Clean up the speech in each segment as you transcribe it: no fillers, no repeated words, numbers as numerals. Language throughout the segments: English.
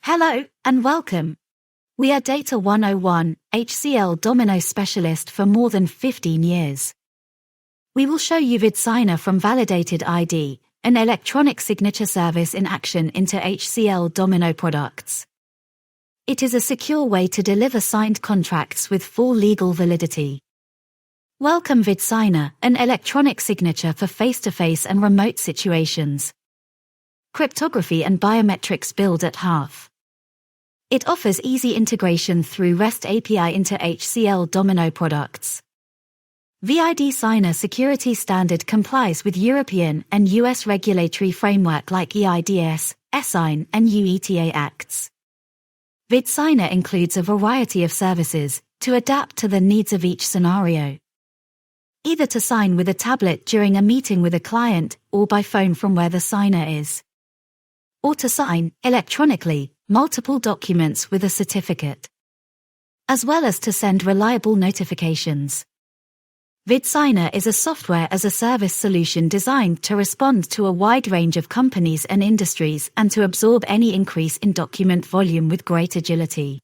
Hello, and welcome. We are Data 101, HCL Domino specialist for more than 15 years. We will show you VID Signer from Validated ID, an electronic signature service in action into HCL Domino products. It is a secure way to deliver signed contracts with full legal validity. Welcome VID Signer, an electronic signature for face-to-face and remote situations. Cryptography and biometrics build at half. It offers easy integration through REST API into HCL Domino products. VID Signer security standard complies with European and US regulatory framework like eIDAS, ESIGN UETA acts. VID Signer includes a variety of services to adapt to the needs of each scenario. Either to sign with a tablet during a meeting with a client or by phone from where the signer is. Or to sign, electronically, multiple documents with a certificate. As well as to send reliable notifications. VID Signer is a software-as-a-service solution designed to respond to a wide range of companies and industries and to absorb any increase in document volume with great agility.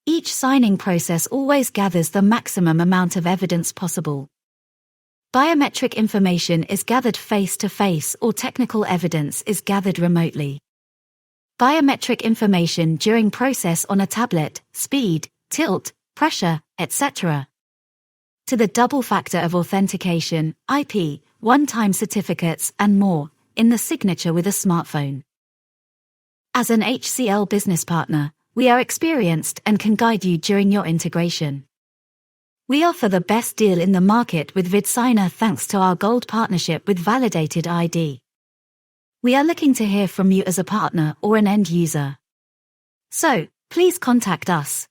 Each signing process always gathers the maximum amount of evidence possible. Biometric information is gathered face-to-face or technical evidence is gathered remotely. Biometric information during process on a tablet, speed, tilt, pressure, etc. To the double factor of authentication, IP, one-time certificates and more, in the signature with a smartphone. As an HCL business partner, we are experienced and can guide you during your integration. We offer the best deal in the market with VID Signer thanks to our gold partnership with Validated ID. We are looking to hear from you as a partner or an end user. So, please contact us.